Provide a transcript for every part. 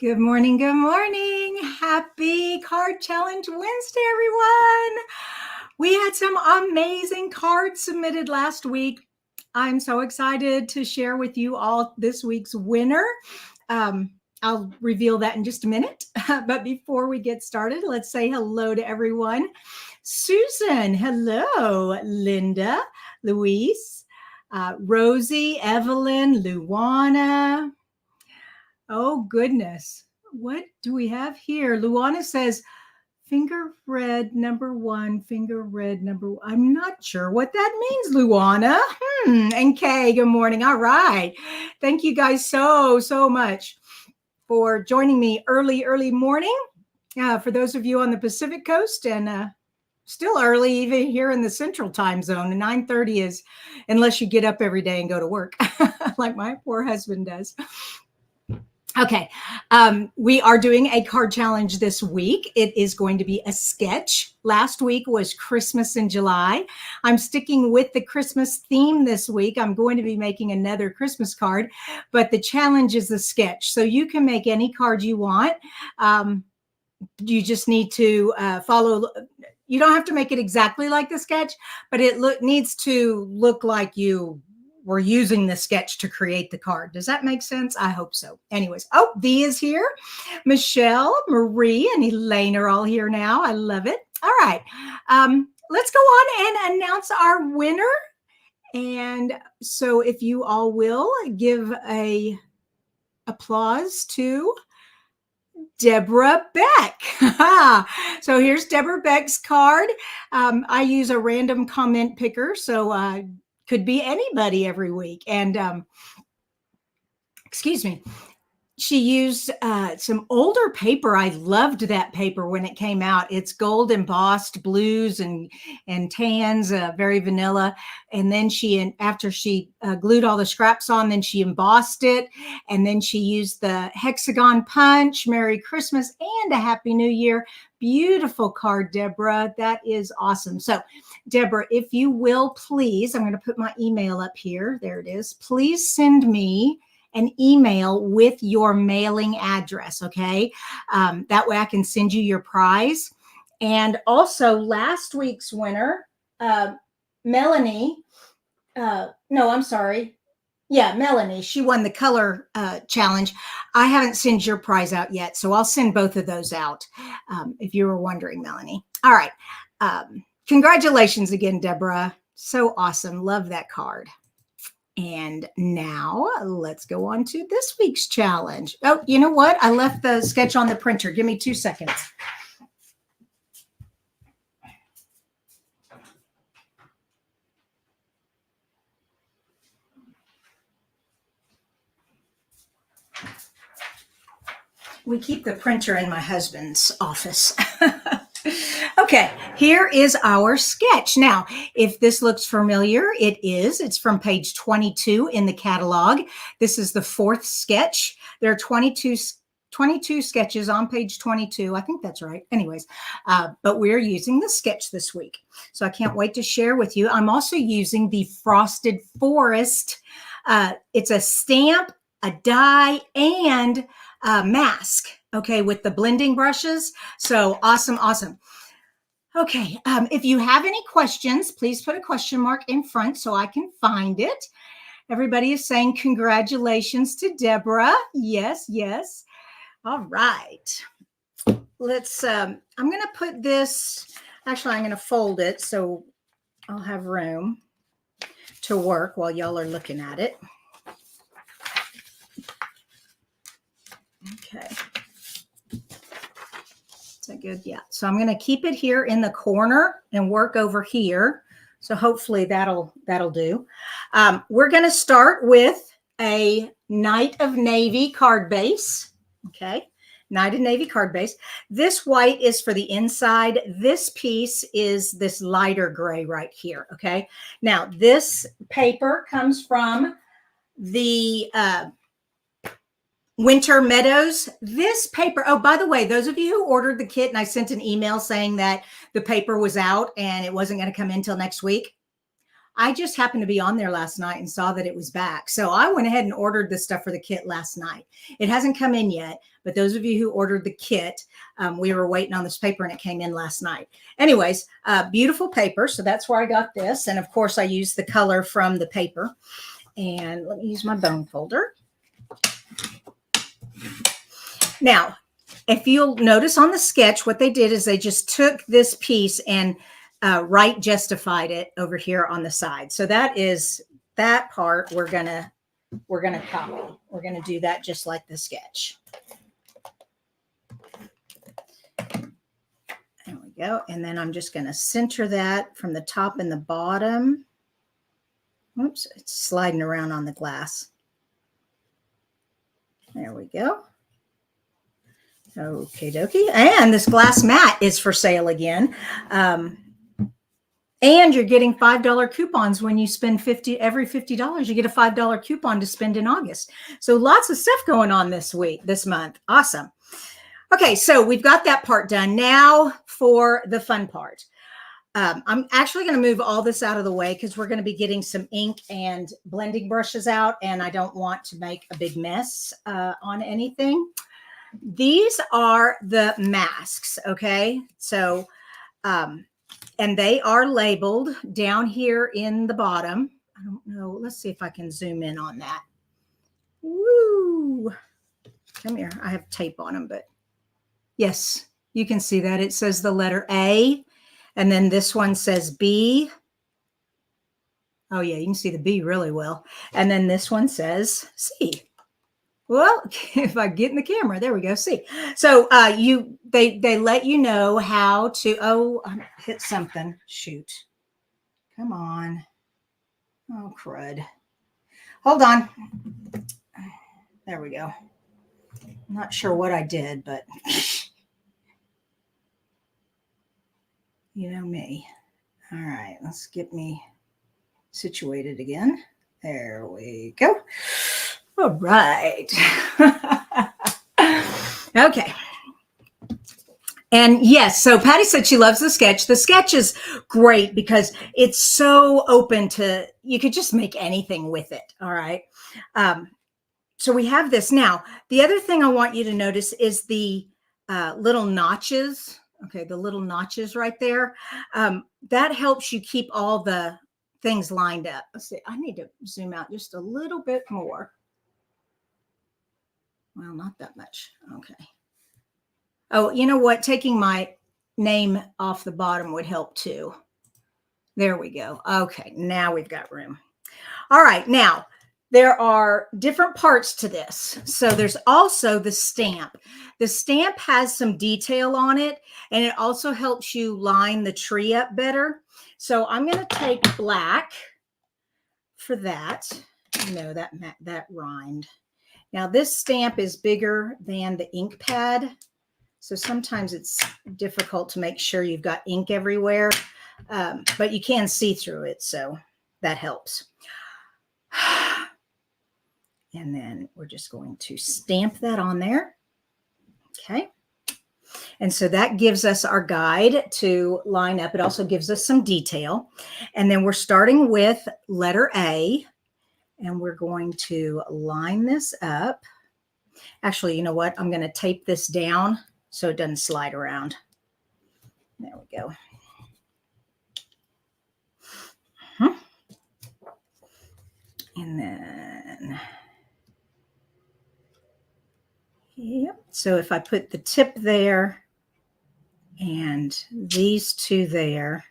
Good morning. Good morning. Happy Card Challenge Wednesday, everyone. We had some amazing cards submitted last week. I'm so excited to share with you all this week's winner. I'll reveal that in just a minute. But before we get started, let's say hello to everyone. Susan, hello. Linda, Luis, Rosie, Evelyn, Luana. Oh, goodness. What do we have here? Luana says, finger red number one, finger red number one. I'm not sure what that means, Luana. And Kay, good morning. All right. Thank you guys so much for joining me early morning. For those of you on the Pacific Coast and still early, even here in the Central Time Zone. 9:30 is, unless you get up every day and go to work, like my poor husband does. Okay, we are doing a card challenge this week. It is going to be a sketch. Last week was Christmas in July. I'm sticking with the Christmas theme this week. I'm going to be making another Christmas card, but the challenge is the sketch. So you can make any card you want. You just need to follow. You don't have to make it exactly like the sketch, but it needs to look like you we're using the sketch to create the card. Does that make sense? I hope so. Anyways, oh, Dee is here. Michelle, Marie, and Elaine are all here now. I love it. All right. Let's go on and announce our winner. And so if you all will give a applause to Deborah Beck. So here's Deborah Beck's card. I use a random comment picker, so could be anybody every week. And excuse me, she used some older paper. I loved that paper when it came out. It's gold embossed blues and tans, very vanilla. And then after she glued all the scraps on, then she embossed it. And then she used the hexagon punch, Merry Christmas and a Happy New Year. Beautiful card, Deborah. That is awesome. So, Deborah, if you will, please, I'm going to put my email up here. There it is. Please send me an email with your mailing address, okay? That way I can send you your prize. And also last week's winner, Melanie, Melanie, she won the color challenge. I haven't sent your prize out yet, so I'll send both of those out if you were wondering, Melanie. All right. Congratulations again, Deborah. So awesome. Love that card. And now let's go on to this week's challenge. Oh, you know what? I left the sketch on the printer. Give me 2 seconds. We keep the printer in my husband's office. Okay, here is our sketch. Now, if this looks familiar, it is. It's from page 22 in the catalog. This is the fourth sketch. There are 22 sketches on page 22. I think that's right. Anyways, but we're using the sketch this week. So I can't wait to share with you. I'm also using the Frosted Forest. It's a stamp, a die, and a mask, okay, with the blending brushes. So awesome. Okay, if you have any questions, please put a question mark in front so I can find it. Everybody is saying congratulations to Deborah. Yes. All right. Let's, I'm going to put this, actually, I'm going to fold it so I'll have room to work while y'all are looking at it. Okay. Is that good? Yeah. So I'm going to keep it here in the corner and work over here. So hopefully that'll do. We're going to start with a Night of Navy card base. Okay. Night of Navy card base. This white is for the inside. This piece is this lighter gray right here. Okay. Now this paper comes from the Winter Meadows. This paper, oh, by the way, those of you who ordered the kit and I sent an email saying that the paper was out and it wasn't going to come in till next week, I just happened to be on there last night and saw that it was back. So I went ahead and ordered this stuff for the kit last night. It hasn't come in yet, but those of you who ordered the kit, we were waiting on this paper and it came in last night. Anyways, beautiful paper. So that's where I got this. And of course I used the color from the paper. And let me use my bone folder. Now, if you'll notice on the sketch, what they did is they just took this piece and right justified it over here on the side. So that is that part we're gonna copy. We're gonna do that just like the sketch. There we go. And then I'm just gonna center that from the top and the bottom. Oops, it's sliding around on the glass. There we go. Okay, dokie. And this glass mat is for sale again. And you're getting $5 coupons when you spend every $50, you get a $5 coupon to spend in August. So lots of stuff going on this month. Awesome. Okay, so we've got that part done. Now for the fun part. I'm actually going to move all this out of the way because we're going to be getting some ink and blending brushes out, and I don't want to make a big mess on anything. These are the masks, okay? So, and they are labeled down here in the bottom. I don't know. Let's see if I can zoom in on that. Woo! Come here. I have tape on them, but yes, you can see that. It says the letter A, and then this one says B. Oh, yeah, you can see the B really well. And then this one says C. Well, if I get in the camera, there we go. See, so they let you know how to. Oh, I hit something. Shoot, come on. Oh, crud. Hold on. There we go. I'm not sure what I did, but you know me. All right, let's get me situated again. There we go. All right. Okay. And yes, so Patty said she loves the sketch. The sketch is great because it's so open to, you could just make anything with it. All right. So we have this. Now, the other thing I want you to notice is the little notches. Okay. The little notches right there. That helps you keep all the things lined up. Let's see. I need to zoom out just a little bit more. Well, not that much. Okay. Oh, you know what? Taking my name off the bottom would help too. There we go. Okay, now we've got room. All right, now there are different parts to this. So there's also the stamp. The stamp has some detail on it, and it also helps you line the tree up better. So I'm going to take black for that. No, that rhymed. Now this stamp is bigger than the ink pad. So sometimes it's difficult to make sure you've got ink everywhere, but you can see through it. So that helps. And then we're just going to stamp that on there. Okay. And so that gives us our guide to line up. It also gives us some detail. And then we're starting with letter A. And we're going to line this up. Actually, you know what? I'm going to tape this down so it doesn't slide around. There we go. And then, yep. So if I put the tip there and these two there,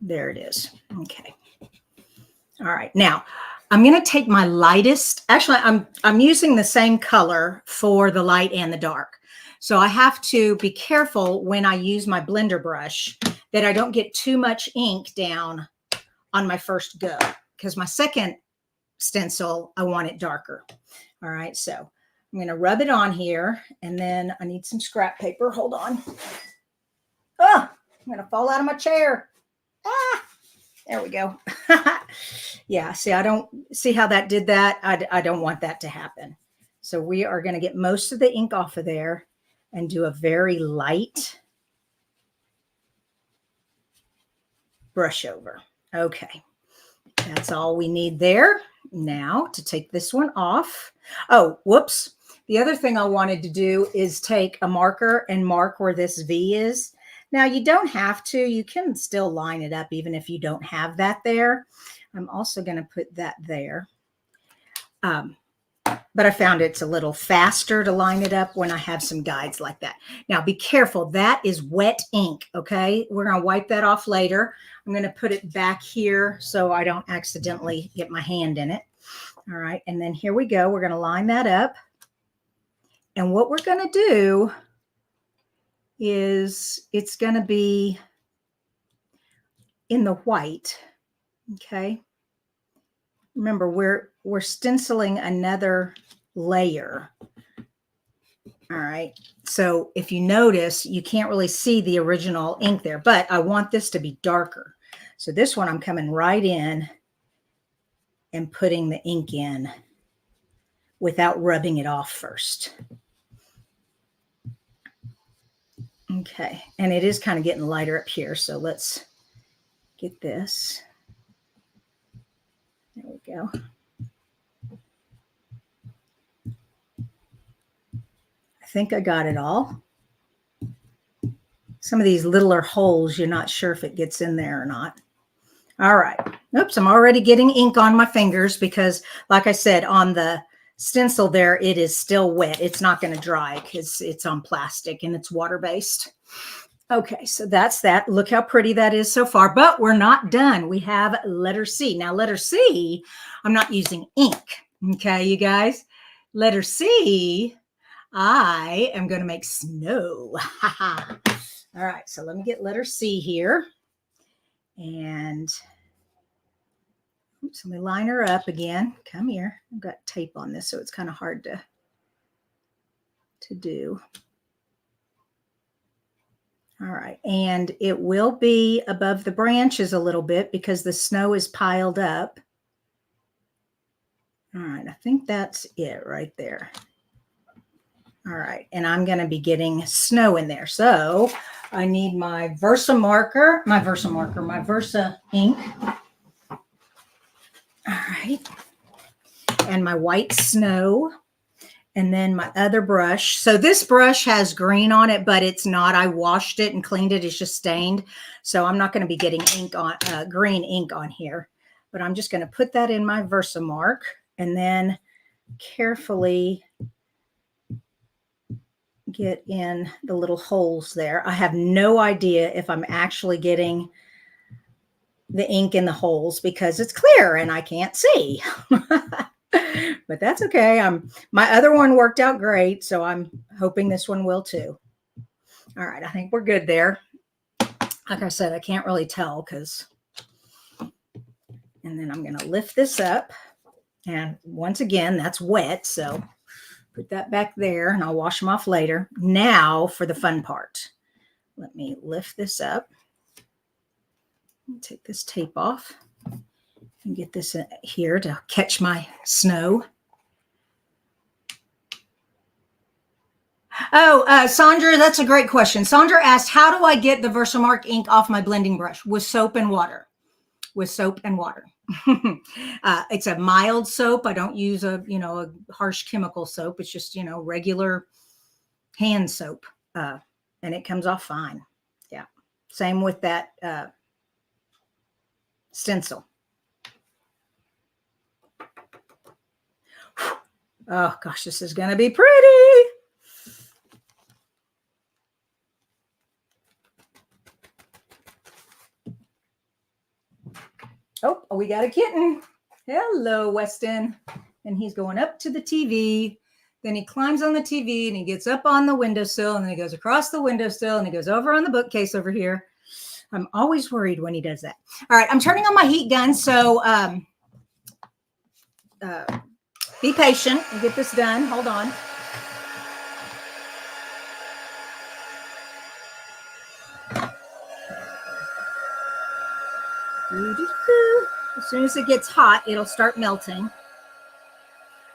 there it is. Okay. All right. Now I'm going to take my lightest. Actually, I'm using the same color for the light and the dark. So I have to be careful when I use my blender brush that I don't get too much ink down on my first go, because my second stencil, I want it darker. All right. So I'm going to rub it on here, and then I need some scrap paper. Hold on. Oh, I'm going to fall out of my chair. Ah. There we go. Yeah, see, I don't see how that did that. I don't want that to happen. So we are going to get most of the ink off of there and do a very light. brush over. Okay, that's all we need there. Now to take this one off. Oh, whoops. The other thing I wanted to do is take a marker and mark where this V is. Now you don't have to, you can still line it up even if you don't have that there. I'm also going to put that there. But I found it's a little faster to line it up when I have some guides like that. Now be careful, that is wet ink, okay? We're going to wipe that off later. I'm going to put it back here so I don't accidentally get my hand in it. All right, and then here we go. We're going to line that up. And what we're going to do is it's going to be in the white, okay? Remember, we're stenciling another layer. All right, so if you notice, you can't really see the original ink there, but I want this to be darker. So this one I'm coming right in and putting the ink in without rubbing it off first. Okay, and it is kind of getting lighter up here, so let's get this. There we go. I think I got it all. Some of these littler holes, you're not sure if it gets in there or not. All right. Oops, I'm already getting ink on my fingers because, like I said, on the stencil there, it is still wet. It's not going to dry because it's on plastic and it's water-based. Okay, so that's that. Look how pretty that is so far, but we're not done. We have letter C. Now, letter C, I'm not using ink. Okay, you guys? Letter C, I am going to make snow. All right, so let me get letter C here. And oops, let me line her up again. Come here. I've got tape on this, so it's kind of hard to do. All right, and it will be above the branches a little bit because the snow is piled up. All right, I think that's it right there. All right, and I'm going to be getting snow in there. So I need my Versa ink. All right, and my white snow. And then my other brush. So this brush has green on it, but it's not. I washed it and cleaned it. It's just stained. So I'm not going to be getting ink on green ink on here. But I'm just going to put that in my Versamark and then carefully get in the little holes there. I have no idea if I'm actually getting the ink in the holes because it's clear and I can't see. But that's okay. My other one worked out great, so I'm hoping this one will too. All right, I think we're good there. Like I said, I can't really tell because, and then I'm going to lift this up. And once again, that's wet, so put that back there and I'll wash them off later. Now for the fun part. Let me lift this up. Take this tape off. And get this in here to catch my snow. Oh, Sandra, that's a great question. Sandra asked, how do I get the Versamark ink off my blending brush? With soap and water. With soap and water. It's a mild soap. I don't use a harsh chemical soap. It's just, regular hand soap. And it comes off fine. Yeah. Same with that stencil. Oh gosh, this is going to be pretty. Oh, we got a kitten. Hello, Weston. And he's going up to the TV. Then he climbs on the TV and he gets up on the windowsill and then he goes across the windowsill and he goes over on the bookcase over here. I'm always worried when he does that. All right, I'm turning on my heat gun. So be patient and get this done. Hold on. As soon as it gets hot, it'll start melting.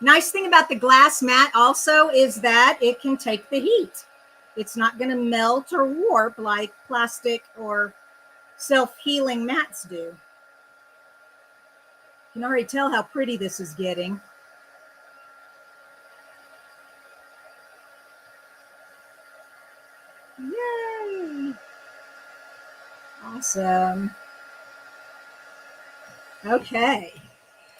Nice thing about the glass mat also is that it can take the heat. It's not going to melt or warp like plastic or self-healing mats do. You can already tell how pretty this is getting. Yay! Awesome. Okay.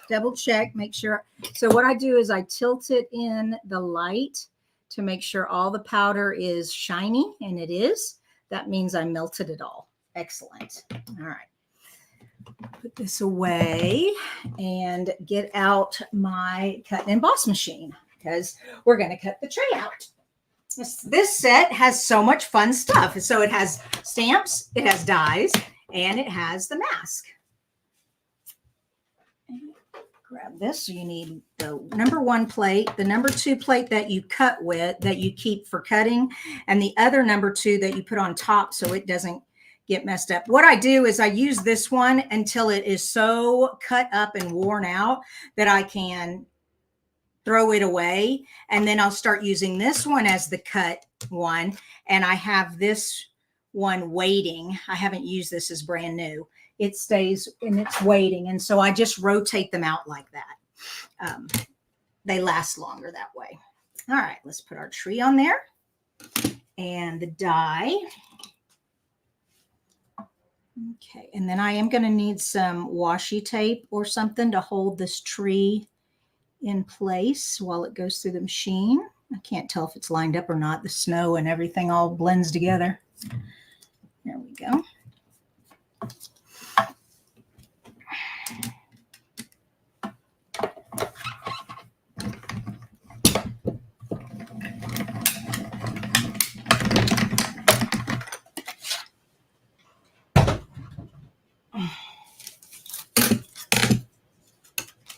Double check, make sure. So what I do is I tilt it in the light to make sure all the powder is shiny, and it is. That means I melted it all. Excellent. All right. Put this away and get out my cut and emboss machine because we're going to cut the tray out. This set has so much fun stuff. So it has stamps, it has dies, and it has the mask. Grab this. So you need the number 1 plate, the number 2 plate that you cut with, that you keep for cutting, and the other number 2 that you put on top so it doesn't get messed up. What I do is I use this one until it is so cut up and worn out that I can throw it away. And then I'll start using this one as the cut one. And I have this one waiting. I haven't used this, as brand new. It stays and it's waiting. And so I just rotate them out like that. They last longer that way. All right, let's put our tree on there and the die. Okay, and then I am going to need some washi tape or something to hold this tree in place while it goes through the machine. I can't tell if it's lined up or not. The snow and everything all blends together. There we go.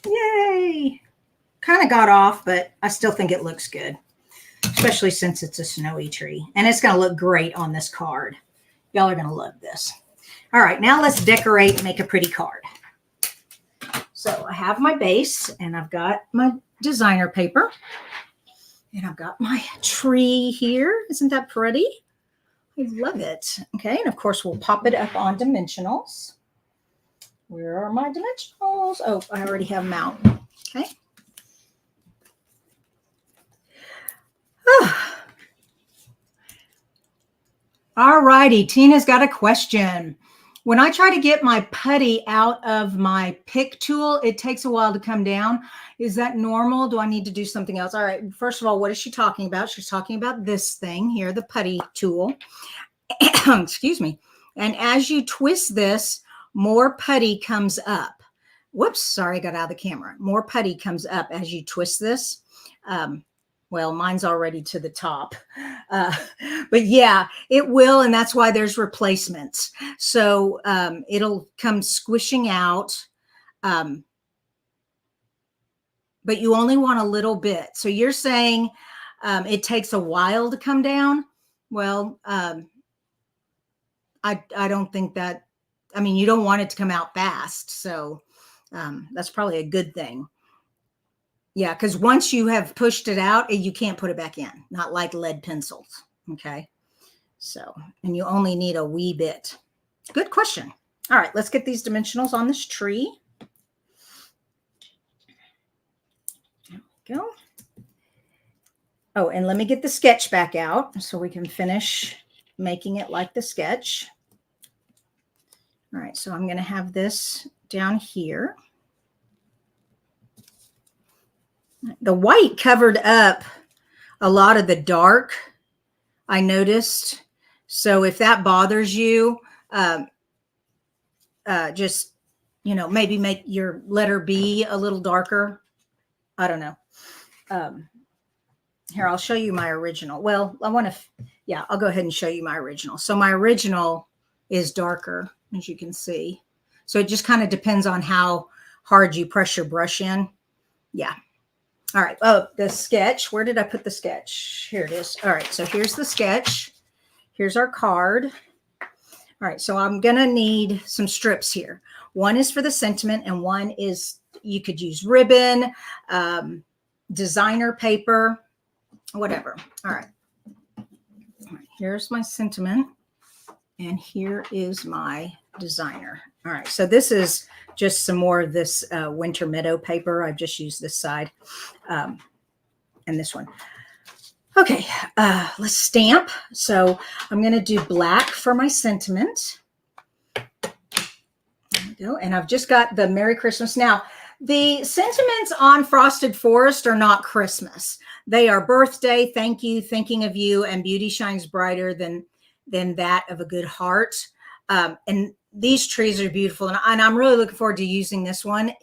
Yay! Kind of got off, but I still think it looks good, especially since it's a snowy tree. And it's going to look great on this card. Y'all are going to love this. All right, now let's decorate and make a pretty card. So I have my base, and I've got my designer paper, and I've got my tree here. Isn't that pretty? I love it. Okay, and of course we'll pop it up on dimensionals. Where are my dimensionals? Oh, I already have them out. Okay. All righty, Tina's got a question. When I try to get my putty out of my pick tool, it takes a while to come down. Is that normal? Do I need to do something else? All right, first of all, what is she talking about? She's talking about this thing here, the putty tool. Excuse me. And as you twist this, more putty comes up. Whoops, sorry, I got out of the camera. More putty comes up as you twist this. Well, mine's already to the top. But yeah, it will. And that's why there's replacements. So it'll come squishing out. But you only want a little bit. So you're saying it takes a while to come down? Well, I don't think that. I mean, you don't want it to come out fast. So that's probably a good thing. Yeah, because once you have pushed it out, you can't put it back in, not like lead pencils. Okay. So, and you only need a wee bit. Good question. All right, let's get these dimensionals on this tree. There we go. Oh, and let me get the sketch back out so we can finish making it like the sketch. All right, so I'm going to have this down here. The white covered up a lot of the dark, I noticed. So if that bothers you, just, you know, maybe make your letter B a little darker. I don't know. Here, I'll show you my original. Well, I want to, yeah, I'll go ahead and show you my original. So my original is darker, as you can see. So it just kind of depends on how hard you press your brush in. Yeah. All right. Oh, the sketch. Where did I put the sketch? Here it is. All right. So here's the sketch. Here's our card. All right. So I'm going to need some strips here. One is for the sentiment, and one is, you could use ribbon, designer paper, whatever. All right. All right. Here's my sentiment. And here is my designer. All right, so this is just some more of this Winter Meadow paper. I've just used this side and this one. Okay, let's stamp. So I'm going to do black for my sentiment. There we go. And I've just got the Merry Christmas. Now, the sentiments on Frosted Forest are not Christmas. They are birthday, thank you, thinking of you, and beauty shines brighter than that of a good heart. And these trees are beautiful. And I'm really looking forward to using this one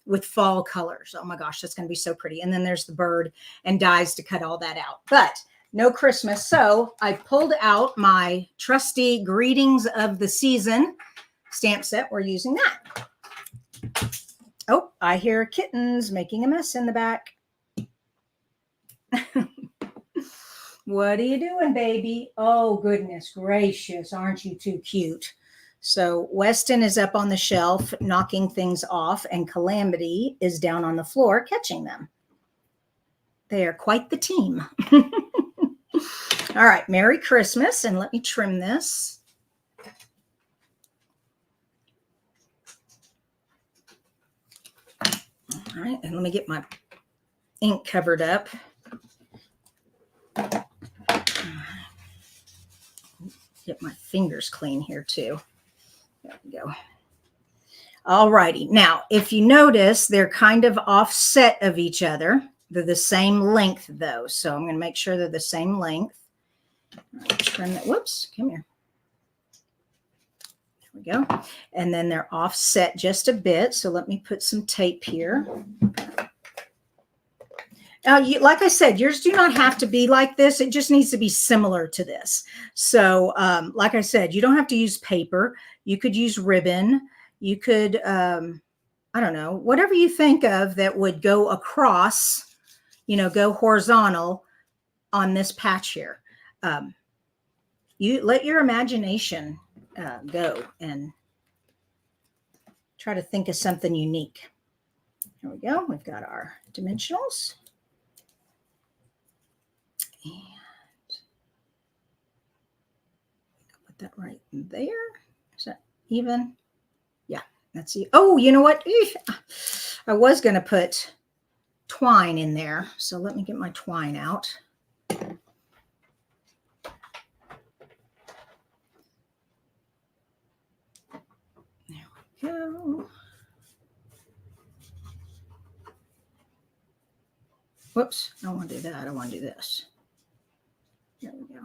with fall colors. Oh my gosh, that's going to be so pretty. And then there's the bird and dies to cut all that out. But no Christmas. So I pulled out my trusty Greetings of the Season stamp set. We're using that. Oh, I hear kittens making a mess in the back. What are you doing, baby? Oh, goodness gracious. Aren't you too cute? So Weston is up on the shelf knocking things off, and Calamity is down on the floor catching them. They are quite the team. All right, Merry Christmas, and let me trim this. All right, and let me get my ink covered up. Get my fingers clean here too. There we go. All righty. Now, if you notice, they're kind of offset of each other. They're the same length though. So I'm going to make sure they're the same length. Trim that. Whoops, come here. There we go. And then they're offset just a bit. So let me put some tape here. Now, like I said, yours do not have to be like this. It just needs to be similar to this. So like I said, you don't have to use paper. You could use ribbon. You could, I don't know, whatever you think of that would go across, you know, go horizontal on this patch here. You let your imagination go and try to think of something unique. Here we go. We've got our dimensionals. And put that right there. Is that even? Yeah, that's it. Oh, you know what? I was going to put twine in there. So let me get my twine out. There we go. Whoops, I don't want to do that. I want to do this. There we go.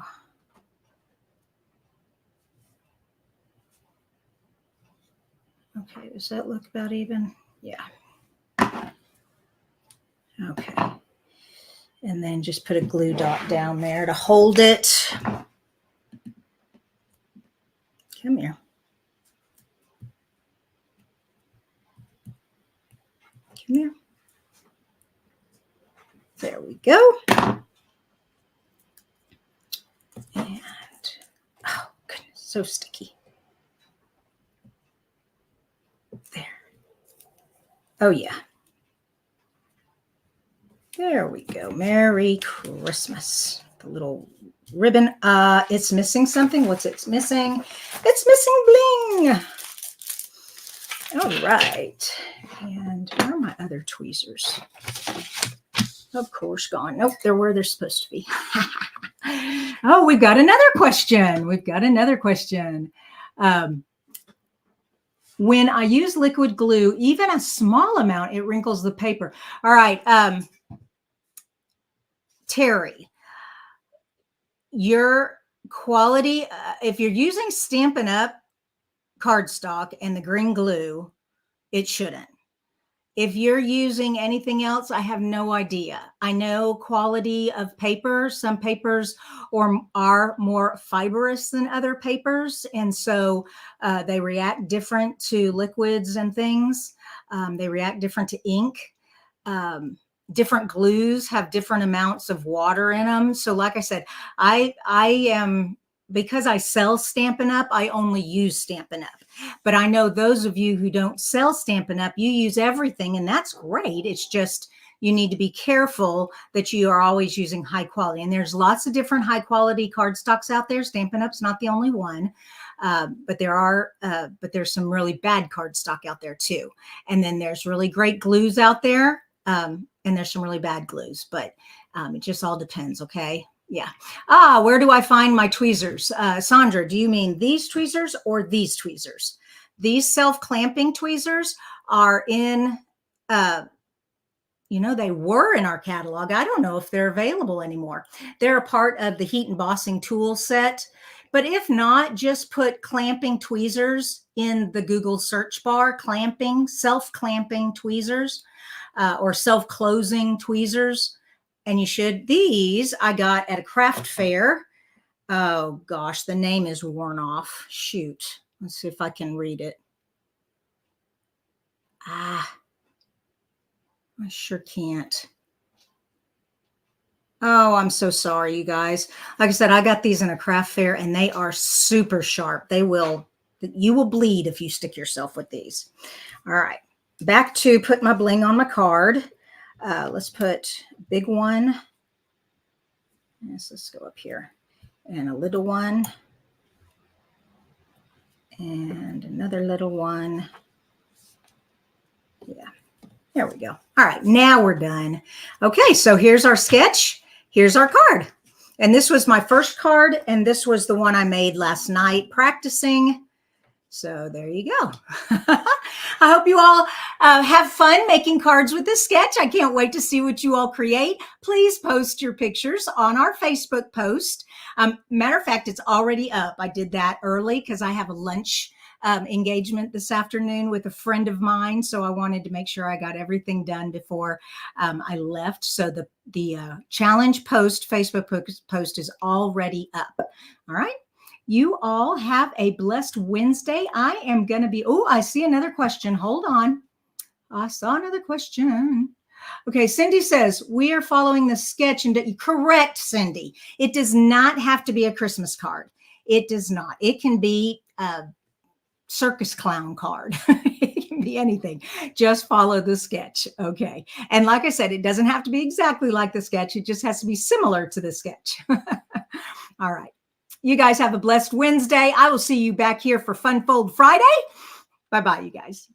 Okay, does that look about even? Yeah. Okay. And then just put a glue dot down there to hold it. Come here. Come here. There we go. And, oh, goodness, so sticky. There. Oh, yeah. There we go. Merry Christmas. The little ribbon. It's missing something. What's it missing? It's missing bling. All right. And where are my other tweezers? Of course, gone. Nope, they're where they're supposed to be. Oh, we've got another question. We've got another question. When I use liquid glue, even a small amount, it wrinkles the paper. All right. Terry, your quality, if you're using Stampin' Up cardstock and the green glue, it shouldn't. If you're using anything else, I have no idea. I know quality of paper. Some papers are more fibrous than other papers. And so they react different to liquids and things. They react different to ink. Different glues have different amounts of water in them. So like I said, I am, because I sell Stampin' Up, I only use Stampin' Up. But I know those of you who don't sell Stampin' Up, you use everything, and that's great. It's just, you need to be careful that you are always using high quality. And there's lots of different high quality cardstocks out there. Stampin' Up's not the only one. But there's some really bad cardstock out there too. And then there's really great glues out there. And there's some really bad glues, but it just all depends. Okay. Yeah. Where do I find my tweezers? Sandra, do you mean these tweezers or these tweezers? These self-clamping tweezers are in, they were in our catalog. I don't know if they're available anymore. They're a part of the heat embossing tool set. But if not, just put clamping tweezers in the Google search bar, self-clamping tweezers, or self-closing tweezers. And you should. These I got at a craft fair. Oh gosh, the name is worn off. Shoot. Let's see if I can read it. I sure can't. Oh, I'm so sorry, you guys. Like I said, I got these in a craft fair and they are super sharp. You will bleed if you stick yourself with these. All right, back to put my bling on my card. Let's put a big one. Yes, let's go up here. And a little one. And another little one. Yeah, there we go. All right, now we're done. Okay, so here's our sketch. Here's our card. And this was my first card, and this was the one I made last night practicing. So there you go. I hope you all have fun making cards with this sketch. I can't wait to see what you all create. Please post your pictures on our Facebook post. Matter of fact, it's already up. I did that early because I have a lunch engagement this afternoon with a friend of mine. So I wanted to make sure I got everything done before I left. So the challenge post, Facebook post is already up. All right. You all have a blessed Wednesday. I am going to be, I see another question. Hold on. I saw another question. Okay, Cindy says, we are following the sketch. And correct, Cindy. It does not have to be a Christmas card. It does not. It can be a circus clown card. It can be anything. Just follow the sketch. Okay. And like I said, it doesn't have to be exactly like the sketch. It just has to be similar to the sketch. All right. You guys have a blessed Wednesday. I will see you back here for Fun Fold Friday. Bye-bye, you guys.